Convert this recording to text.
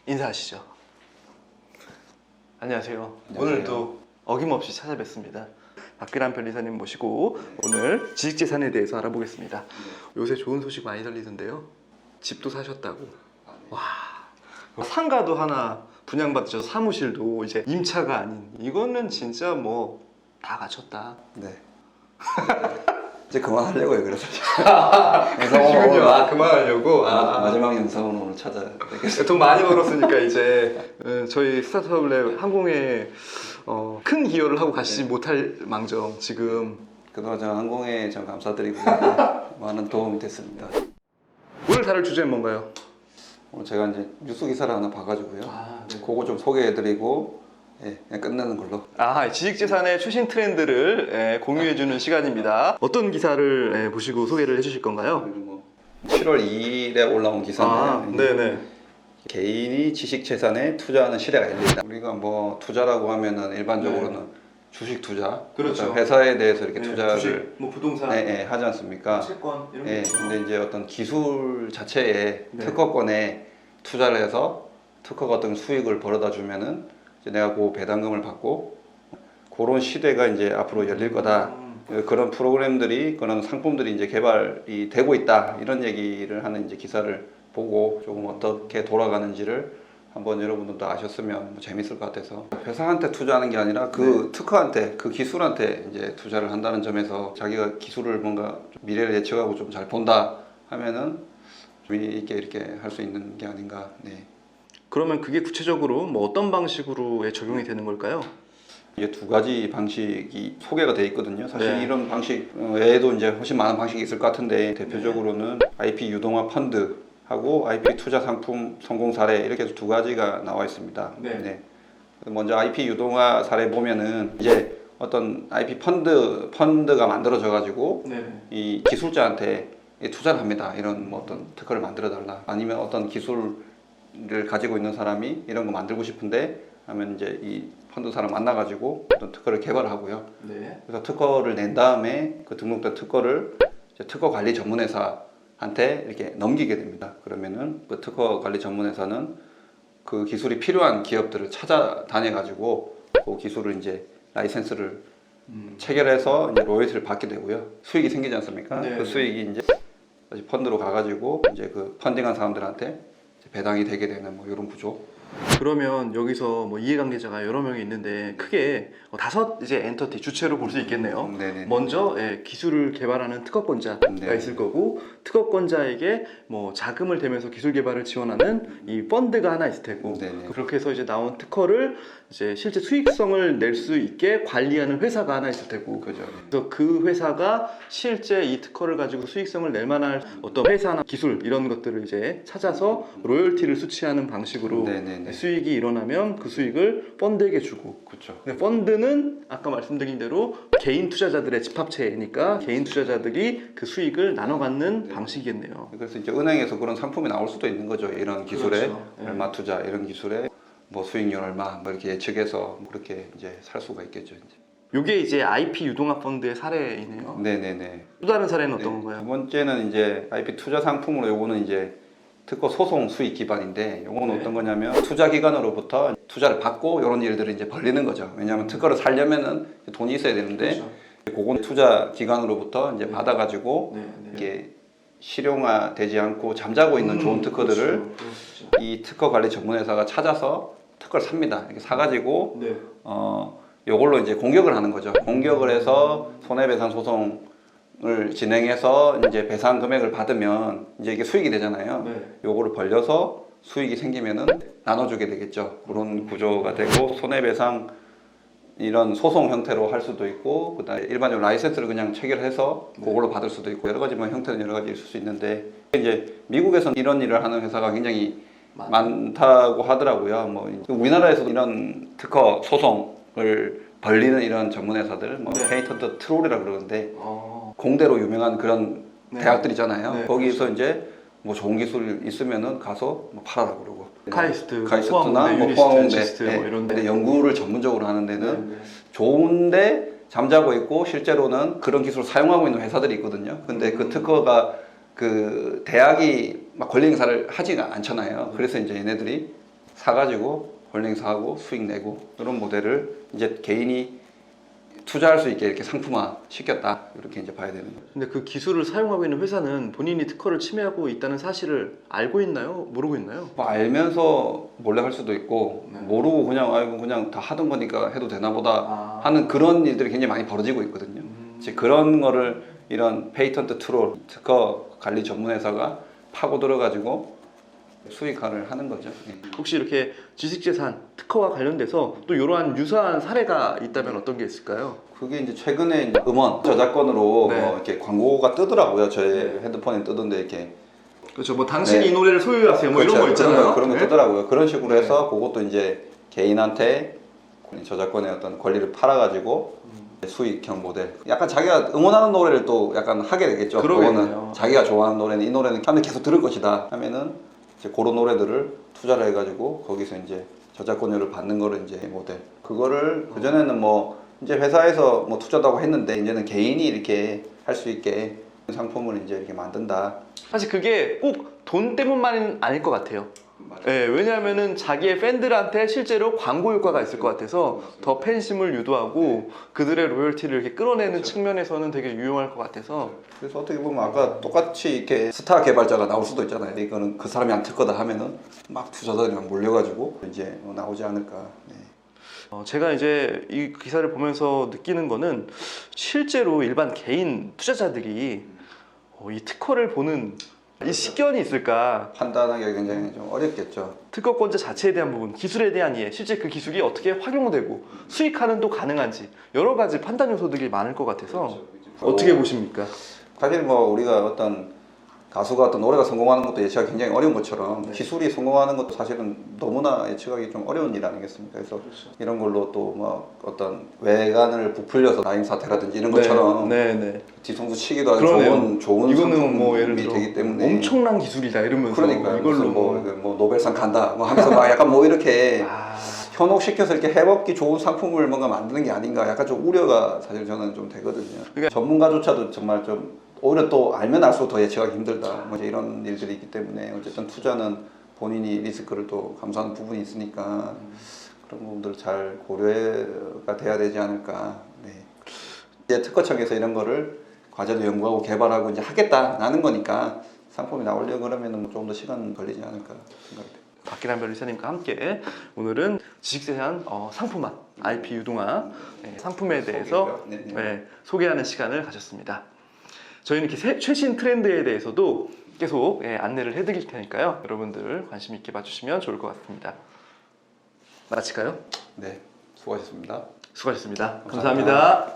인사하시죠. 안녕하세요. 안녕하세요. 오늘도 어김없이 찾아뵙습니다. 박기란 변리사님 모시고 오늘 지식재산에 대해서 알아보겠습니다. 요새 좋은 소식 많이 들리던데요. 집도 사셨다고. 와, 상가도 하나 분양받으셔서 사무실도 이제 임차가 아닌, 이거는 진짜 뭐 다 갖췄다. 네. 이제 그만하려고요. 그래서 그러시군요. 그만하려고. 마지막 영상은 오늘 찾아뵙겠습니다. 돈 많이 벌었으니까 이제 저희 스타트업랩 항공에 큰 기여를 하고 가시지 못할 망정 지금. 그동안 저 항공에 좀 감사드리고 많은 도움이 됐습니다. 오늘 다룰 주제는 뭔가요? 오늘 제가 이제 뉴스 기사를 하나 봐가지고요. 네. 그거 좀 소개해드리고 그냥 끝내는 걸로. 지식재산의 최신 트렌드를 공유해주는 시간입니다. 어떤 기사를 보시고 소개를 해주실 건가요? 7월 2일에 올라온 기사인데요. 네네. 개인이 지식재산에 투자하는 시대가 열린다. 우리가 뭐 투자라고 하면은 일반적으로는 주식 투자, 그렇죠. 어떤 회사에 대해서 이렇게 투자를 주식, 뭐 부동산, 하지 않습니까? 채권 이런 게 있죠. 근데 이제 어떤 기술 자체에 네. 특허권에 투자를 해서 특허가 어떤 수익을 벌어다 주면은 이제 내가 그 배당금을 받고 그런 시대가 이제 앞으로 열릴 거다. 그런 프로그램들이, 그런 상품들이 이제 개발이 되고 있다. 이런 얘기를 하는 이제 기사를 보고 조금 어떻게 돌아가는지를 한번 여러분들도 아셨으면 뭐 재밌을 것 같아서, 회사한테 투자하는 게 아니라 그 특허한테, 그 기술한테 이제 투자를 한다는 점에서 자기가 기술을 뭔가 미래를 예측하고 좀 잘 본다 하면은 재미있게 이렇게 할 수 있는 게 아닌가. 네. 그러면 그게 구체적으로 뭐 어떤 방식으로 적용이 되는 걸까요? 이게 두 가지 방식이 소개가 돼 있거든요. 사실 네. 이런 방식 외에도 이제 훨씬 많은 방식이 있을 것 같은데, 대표적으로는 IP 유동화 펀드하고 IP 투자 상품 성공 사례, 이렇게 해서 두 가지가 나와 있습니다. 네. 먼저 IP 유동화 사례 보면은 이제 어떤 IP 펀드가 만들어져 가지고 이 기술자한테 투자를 합니다. 이런 뭐 어떤 특허를 만들어 달라, 아니면 어떤 기술을 가지고 있는 사람이 이런 거 만들고 싶은데 하면 이제 이 펀드 사람 만나가지고 어떤 특허를 개발하고요. 그래서 특허를 낸 다음에 그 등록된 특허를 이제 특허 관리 전문회사한테 이렇게 넘기게 됩니다. 그러면은 그 특허 관리 전문회사는 그 기술이 필요한 기업들을 찾아다녀가지고 그 기술을 이제 라이센스를 체결해서 이제 로열티를 받게 되고요. 수익이 생기지 않습니까? 네. 그 수익이 이제 다시 펀드로 가가지고 이제 그 펀딩한 사람들한테 배당이 되게 되는 뭐 이런 구조. 그러면 여기서 뭐 이해관계자가 여러 명이 있는데 크게 다섯 이제 엔터티 주체로 볼 수 있겠네요. 네네. 먼저 기술을 개발하는 특허권자가 네. 있을 거고, 특허권자에게 뭐 자금을 대면서 기술 개발을 지원하는 이 펀드가 하나 있을 테고, 네네. 그렇게 해서 이제 나온 특허를 이제 실제 수익성을 낼 수 있게 관리하는 회사가 하나 있을 테고, 그죠. 그래서 그 회사가 실제 이 특허를 가지고 수익성을 낼 만한 어떤 회사나 기술 이런 것들을 이제 찾아서 로열티를 수취하는 방식으로 네네네. 수익이 일어나면 그 수익을 펀드에게 주고, 그렇죠. 근데 펀드는 아까 말씀드린 대로 개인 투자자들의 집합체니까 개인 투자자들이 그 수익을 나눠 갖는 방식이겠네요. 그래서 이제 은행에서 그런 상품이 나올 수도 있는 거죠. 이런 기술에 그렇죠. 얼마 투자, 이런 기술에 뭐 수익률 얼마 뭐 이렇게 예측해서 그렇게 이제 살 수가 있겠죠. 이제. 이게 이제 IP 유동화 펀드의 사례이네요. 네네네. 또 다른 사례는 어떤 두 건가요? 번째는 이제 IP 투자 상품으로, 요거는 이제 특허 소송 수익 기반인데, 요거는 어떤 거냐면 투자 기관으로부터 투자를 받고 이런 일들을 이제 벌리는 거죠. 왜냐하면 특허를 살려면은 돈이 있어야 되는데, 그건 투자 기관으로부터 이제 받아가지고 이게 실용화되지 않고 잠자고 있는 좋은 특허들을 이 특허 관리 전문회사가 찾아서 특허를 삽니다. 이렇게 사가지고 요걸로 이제 공격을 하는 거죠. 공격을 해서 손해배상 소송을 진행해서 이제 배상 금액을 받으면 이제 이게 수익이 되잖아요. 요거를 벌려서 수익이 생기면은 나눠주게 되겠죠. 그런 구조가 되고, 손해배상 이런 소송 형태로 할 수도 있고, 그다음에 일반적으로 라이센스를 그냥 체결해서 그걸로 받을 수도 있고, 여러 가지 뭐 형태는 여러 가지 있을 수 있는데, 이제 미국에서는 이런 일을 하는 회사가 굉장히 많다고 하더라고요. 뭐 우리나라에서도 이런 특허 소송을 벌리는 이런 전문 회사들, 뭐 페이턴트 트롤이라 그러는데, 공대로 유명한 그런 대학들 있잖아요. 거기서 이제 뭐 좋은 기술 있으면은 가서 뭐 팔아라 그러고, 카이스트나 뭐 포항공대 뭐 이런 데 연구를 전문적으로 하는 데는 좋은데 잠자고 있고, 실제로는 그런 기술을 사용하고 있는 회사들이 있거든요. 근데 그 특허가 그 대학이 막 권리 행사를 하지가 않잖아요. 그래서 이제 얘네들이 사가지고 홀딩 사고 수익 내고 그런 모델을 이제 개인이 투자할 수 있게 이렇게 상품화 시켰다 이렇게 이제 봐야 되는 거죠. 근데 그 기술을 사용하고 있는 회사는 본인이 특허를 침해하고 있다는 사실을 알고 있나요? 모르고 있나요? 뭐 알면서 몰래 할 수도 있고 모르고 그냥 아이고 그냥 다 하던 거니까 해도 되나 보다 하는 그런 일들이 굉장히 많이 벌어지고 있거든요. 이제 그런 거를 이런 페이턴트 트롤 특허 관리 전문 회사가 파고 들어가지고 수익화를 하는 거죠. 예. 혹시 이렇게 지식재산 특허와 관련돼서 또 이러한 유사한 사례가 있다면 어떤 게 있을까요? 그게 이제 최근에 이제 음원 저작권으로 네. 뭐 이렇게 광고가 뜨더라고요. 저의 핸드폰에 뜨던데 이렇게 그렇죠. 뭐 당신이 네. 이 노래를 소유하세요. 뭐 이런 거 있잖아요. 그런 거 네. 뜨더라고요. 그런 식으로 해서 그것도 이제 개인한테 저작권의 어떤 권리를 팔아가지고 수익형 모델. 약간 자기가 응원하는 노래를 또 약간 하게 되겠죠. 그러겠네요. 그거는 자기가 좋아하는 노래는 이 노래는 사람들이 계속 들을 것이다 하면은 이제 그런 노래들을 투자를 해가지고 거기서 이제 저작권료를 받는 거를 이제 모델. 그거를 그전에는 뭐 이제 회사에서 뭐 투자도 하고 했는데 이제는 개인이 이렇게 할 수 있게 상품을 이제 이렇게 만든다. 사실 그게 꼭 돈 때문만은 아닐 것 같아요. 네, 왜냐하면은 자기의 팬들한테 실제로 광고 효과가 있을 것 같아서 더 팬심을 유도하고 그들의 로열티를 이렇게 끌어내는 측면에서는 되게 유용할 것 같아서. 그래서 어떻게 보면 아까 똑같이 이렇게 스타 개발자가 나올 수도 있잖아요. 이거는 그 사람이 안 특허다 하면은 막 투자자들이 막 몰려가지고 이제 나오지 않을까. 네. 제가 이제 이 기사를 보면서 느끼는 거는 실제로 일반 개인 투자자들이 이 특허를 보는 이 식견이 있을까? 판단하기가 굉장히 좀 어렵겠죠. 특허권자 자체에 대한 부분, 기술에 대한 이해, 실제 그 기술이 어떻게 활용되고 수익화는 또 가능한지 여러 가지 판단 요소들이 많을 것 같아서 어떻게 보십니까? 사실 뭐 우리가 어떤 가수가 어떤 노래가 성공하는 것도 예측하기 굉장히 어려운 것처럼 기술이 성공하는 것도 사실은 너무나 예측하기 좀 어려운 일 아니겠습니까? 그래서 이런 걸로 또 뭐 어떤 외관을 부풀려서 나임 사태라든지 이런 것처럼 뒤통수 치기도 아주 좋은 이거는 상품이 뭐 예를 들어 되기 때문에 엄청난 기술이다 이러면서 그러니까 이걸로 뭐 노벨상 간다 뭐 하면서 막 약간 뭐 이렇게 현혹시켜서 이렇게 해먹기 좋은 상품을 뭔가 만드는 게 아닌가 약간 좀 우려가 사실 저는 좀 되거든요. 그러니까 전문가조차도 정말 좀 오히려 또 알면 알수록 더 예측하기 힘들다 뭐 이제 이런 일들이 있기 때문에 어쨌든 투자는 본인이 리스크를 또 감수하는 부분이 있으니까 그런 부분들 잘 고려가 돼야 되지 않을까. 네. 이제 특허청에서 이런 거를 과제도 연구하고 개발하고 이제 하겠다라는 거니까 상품이 나오려고 그러면은 조금 더 시간 걸리지 않을까 생각돼요. 박기란 변리사님과 함께 오늘은 지식재산 상품화, IP 유동화 상품에 대해서 소개하는 시간을 가졌습니다. 저희는 이렇게 최신 트렌드에 대해서도 계속 안내를 해드릴 테니까요. 여러분들 관심 있게 봐주시면 좋을 것 같습니다. 마칠까요? 네, 수고하셨습니다. 수고하셨습니다. 감사합니다.